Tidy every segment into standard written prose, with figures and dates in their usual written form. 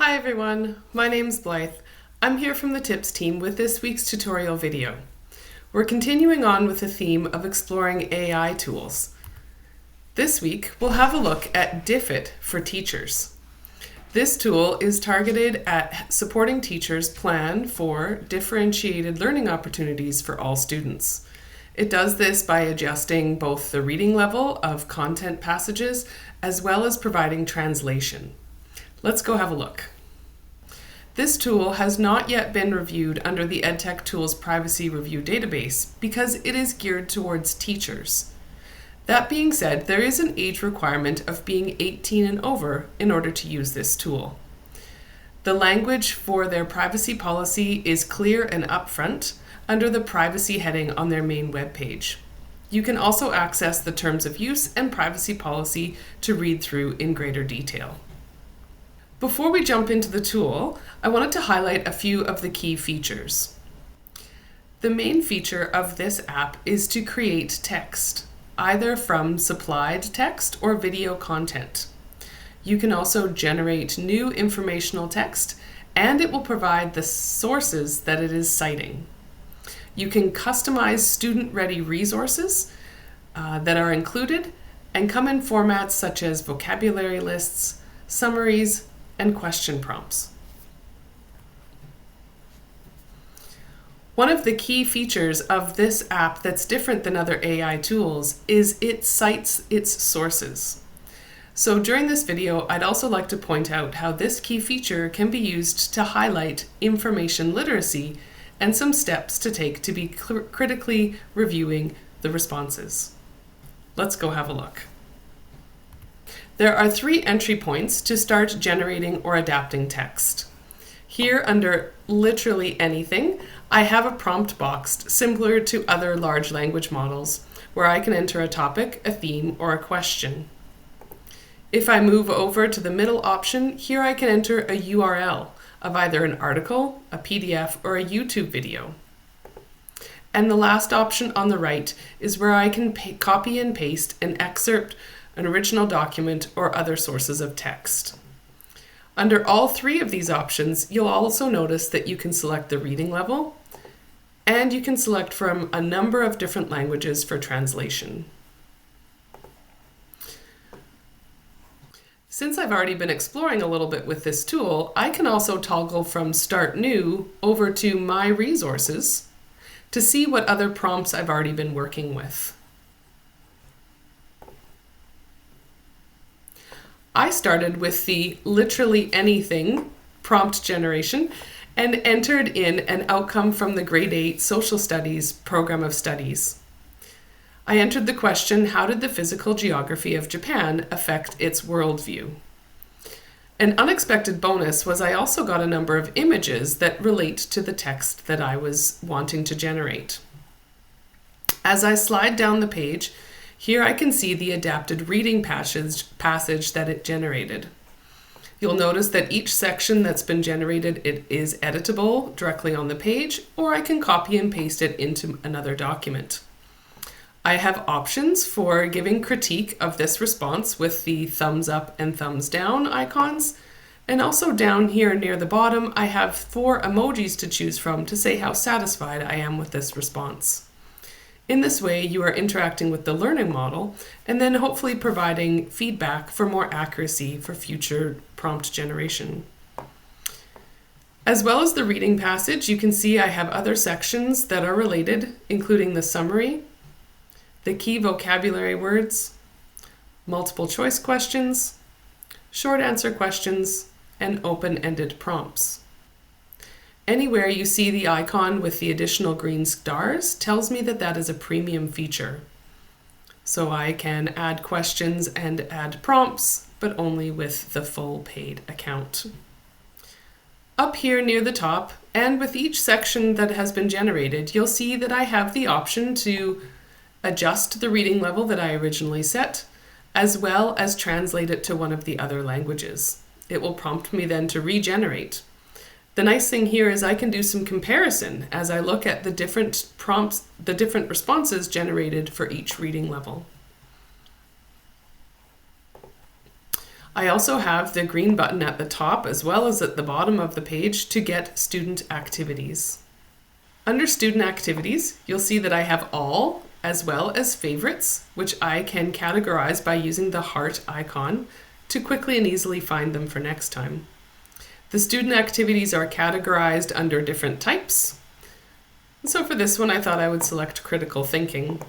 Hi everyone, my name's Blythe. I'm here from the Tips team with this week's tutorial video. We're continuing on with the theme of exploring AI tools. This week, we'll have a look at Diffit for teachers. This tool is targeted at supporting teachers plan for differentiated learning opportunities for all students. It does this by adjusting both the reading level of content passages as well as providing translation. Let's go have a look. This tool has not yet been reviewed under the EdTech Tools Privacy Review database because it is geared towards teachers. That being said, there is an age requirement of being 18 and over in order to use this tool. The language for their privacy policy is clear and upfront under the privacy heading on their main webpage. You can also access the terms of use and privacy policy to read through in greater detail. Before we jump into the tool, I wanted to highlight a few of the key features. The main feature of this app is to create text, either from supplied text or video content. You can also generate new informational text, and it will provide the sources that it is citing. You can customize student-ready resources that are included and come in formats such as vocabulary lists, summaries, and question prompts. One of the key features of this app that's different than other AI tools is it cites its sources. So during this video, I'd also like to point out how this key feature can be used to highlight information literacy and some steps to take to be critically reviewing the responses. Let's go have a look. There are 3 entry points to start generating or adapting text. Here under literally anything, I have a prompt box similar to other large language models where I can enter a topic, a theme, or a question. If I move over to the middle option, here I can enter a URL of either an article, a PDF, or a YouTube video. And the last option on the right is where I can copy and paste an excerpt, an original document, or other sources of text. Under all 3 of these options, you'll also notice that you can select the reading level, and you can select from a number of different languages for translation. Since I've already been exploring a little bit with this tool, I can also toggle from Start New over to My Resources to see what other prompts I've already been working with. I started with the literally anything prompt generation and entered in an outcome from the Grade 8 Social Studies program of studies. I entered the question, how did the physical geography of Japan affect its worldview? An unexpected bonus was I also got a number of images that relate to the text that I was wanting to generate. As I slide down the page, here I can see the adapted reading passage that it generated. You'll notice that each section that's been generated, it is editable directly on the page, or I can copy and paste it into another document. I have options for giving critique of this response with the thumbs up and thumbs down icons. And also down here near the bottom, I have 4 emojis to choose from to say how satisfied I am with this response. In this way, you are interacting with the learning model and then hopefully providing feedback for more accuracy for future prompt generation. As well as the reading passage, you can see I have other sections that are related, including the summary, the key vocabulary words, multiple choice questions, short answer questions, and open-ended prompts. Anywhere you see the icon with the additional green stars tells me that that is a premium feature. So I can add questions and add prompts, but only with the full paid account. Up here near the top, and with each section that has been generated, you'll see that I have the option to adjust the reading level that I originally set, as well as translate it to one of the other languages. It will prompt me then to regenerate. The nice thing here is I can do some comparison as I look at the different prompts, the different responses generated for each reading level. I also have the green button at the top as well as at the bottom of the page to get student activities. Under student activities, you'll see that I have all as well as favorites, which I can categorize by using the heart icon to quickly and easily find them for next time. The student activities are categorized under different types. So for this one, I thought I would select critical thinking.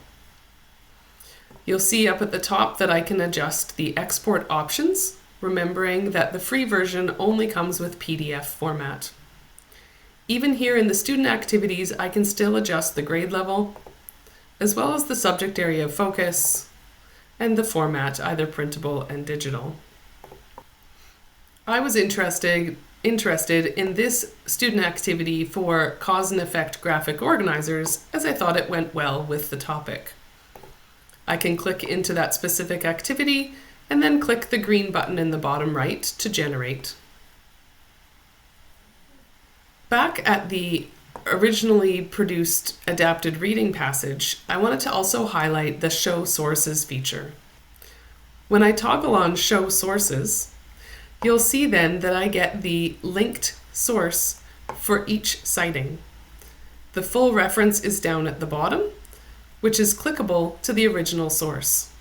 You'll see up at the top that I can adjust the export options, remembering that the free version only comes with PDF format. Even here in the student activities, I can still adjust the grade level, as well as the subject area of focus, and the format, either printable and digital. I was interested in this student activity for cause and effect graphic organizers, as I thought it went well with the topic. I can click into that specific activity and then click the green button in the bottom right to generate. Back at the originally produced adapted reading passage, I wanted to also highlight the Show Sources feature. When I toggle on Show Sources, you'll see then that I get the linked source for each citing. The full reference is down at the bottom, which is clickable to the original source.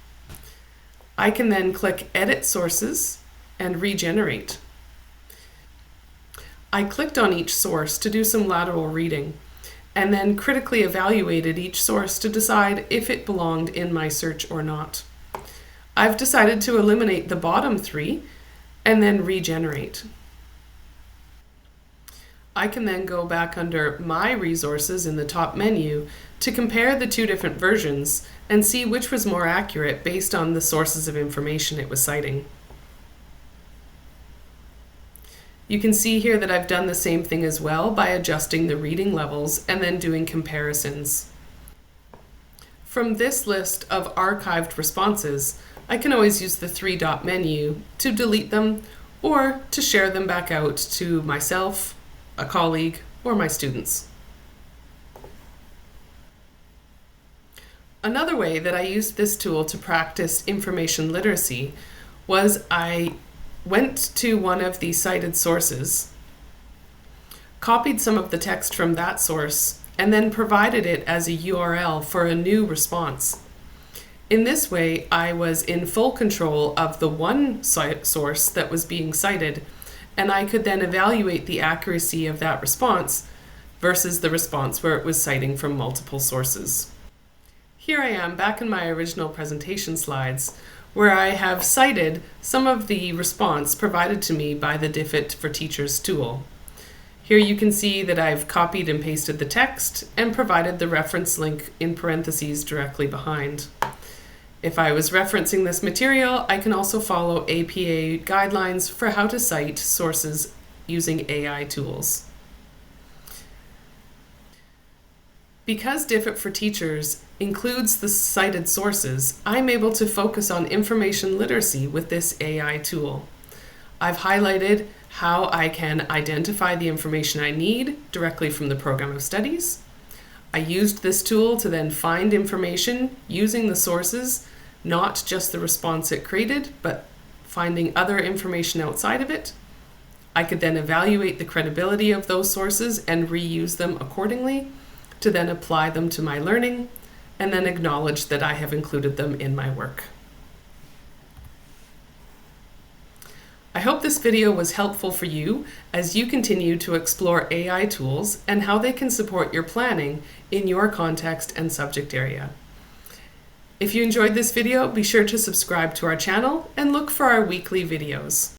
I can then click Edit Sources and regenerate. I clicked on each source to do some lateral reading, and then critically evaluated each source to decide if it belonged in my search or not. I've decided to eliminate the bottom three and then regenerate. I can then go back under My Resources in the top menu to compare the two different versions and see which was more accurate based on the sources of information it was citing. You can see here that I've done the same thing as well by adjusting the reading levels and then doing comparisons. From this list of archived responses, I can always use the three-dot menu to delete them or to share them back out to myself, a colleague, or my students. Another way that I used this tool to practice information literacy was I went to one of the cited sources, copied some of the text from that source, and then provided it as a URL for a new response. In this way, I was in full control of the one source that was being cited, and I could then evaluate the accuracy of that response versus the response where it was citing from multiple sources. Here I am back in my original presentation slides, where I have cited some of the response provided to me by the Diffit for Teachers tool. Here you can see that I've copied and pasted the text and provided the reference link in parentheses directly behind. If I was referencing this material, I can also follow APA guidelines for how to cite sources using AI tools. Because Diffit for Teachers includes the cited sources, I'm able to focus on information literacy with this AI tool. I've highlighted how I can identify the information I need directly from the program of studies. I used this tool to then find information using the sources, not just the response it created, but finding other information outside of it. I could then evaluate the credibility of those sources and reuse them accordingly to then apply them to my learning and then acknowledge that I have included them in my work. I hope this video was helpful for you as you continue to explore AI tools and how they can support your planning in your context and subject area. If you enjoyed this video, be sure to subscribe to our channel and look for our weekly videos.